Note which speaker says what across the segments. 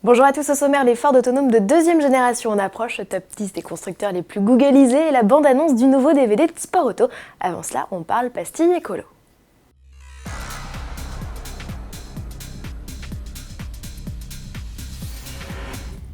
Speaker 1: Bonjour à tous, au sommaire, les Ford autonomes de deuxième génération en approche, le top 10 des constructeurs les plus googlisés et la bande-annonce du nouveau DVD de Sport Auto. Avant cela, on parle pastille écolo.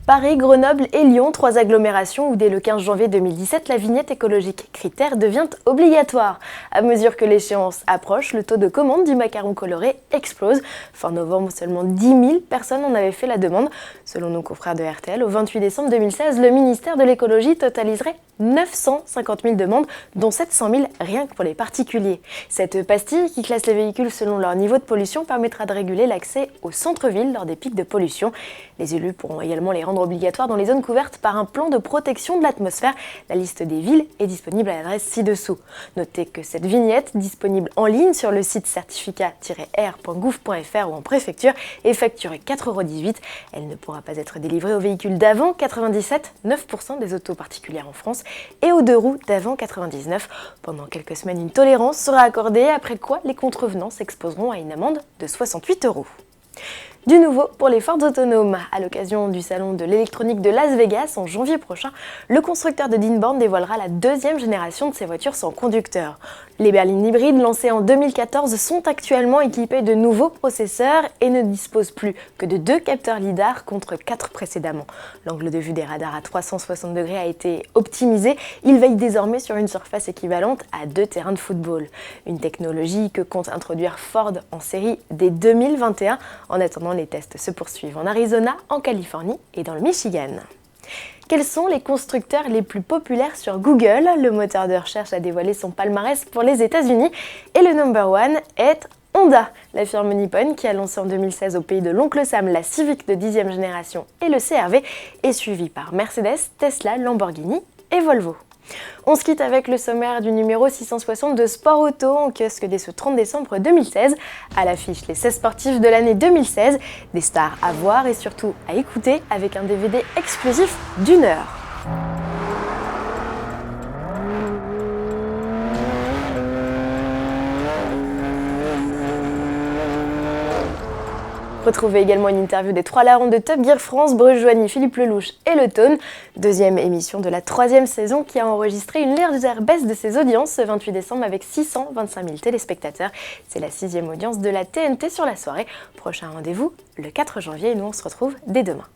Speaker 1: Paris, Grenoble et Lyon, 3 agglomérations où dès le 15 janvier 2017, la vignette écologique critère devient obligatoire. À mesure que l'échéance approche, le taux de commande du macaron coloré explose. Fin novembre, seulement 10 000 personnes en avaient fait la demande. Selon nos confrères de RTL, au 28 décembre 2016, le ministère de l'écologie totaliserait 950 000 demandes, dont 700 000 rien que pour les particuliers. Cette pastille, qui classe les véhicules selon leur niveau de pollution, permettra de réguler l'accès au centre-ville lors des pics de pollution. Les élus pourront également les rendre obligatoires dans les zones couvertes par un plan de protection de l'atmosphère. La liste des villes est disponible à l'adresse ci-dessous. Notez que cette vignette, disponible en ligne sur le site certificat-r.gouv.fr ou en préfecture, est facturée 4,18 €. Elle ne pourra pas être délivrée aux véhicules d'avant 97, 9% des autos particulières en France, et aux 2 roues d'avant 99. Pendant quelques semaines, une tolérance sera accordée, après quoi les contrevenants s'exposeront à une amende de 68 €. Du nouveau pour les Ford autonomes. À l'occasion du salon de l'électronique de Las Vegas en janvier prochain, le constructeur de Dean Born dévoilera la deuxième génération de ses voitures sans conducteur. Les berlines hybrides lancées en 2014 sont actuellement équipées de nouveaux processeurs et ne disposent plus que de 2 capteurs lidar contre 4 précédemment. L'angle de vue des radars à 360 degrés a été optimisé. Il veille désormais sur une surface équivalente à 2 terrains de football. Une technologie que compte introduire Ford en série dès 2021. En attendant, les tests se poursuivent en Arizona, en Californie et dans le Michigan. Quels sont les constructeurs les plus populaires sur Google? Le moteur de recherche a dévoilé son palmarès pour les États-Unis et le number one est Honda. La firme nippone, qui a lancé en 2016 au pays de l'oncle Sam la Civic de 10e génération et le CR-V, est suivi par Mercedes, Tesla, Lamborghini et Volvo. On se quitte avec le sommaire du numéro 660 de Sport Auto en kiosque dès ce 30 décembre 2016. À l'affiche, les 16 sportifs de l'année 2016, des stars à voir et surtout à écouter avec un DVD exclusif d'1 heure. Retrouvez également une interview des 3 larrons de Top Gear France, Bruce Joigny, Philippe Lelouch et Le Tone. Deuxième émission de la 3e saison qui a enregistré une légère baisse de ses audiences ce 28 décembre avec 625 000 téléspectateurs. C'est la 6e audience de la TNT sur la soirée. Prochain rendez-vous le 4 janvier et nous on se retrouve dès demain.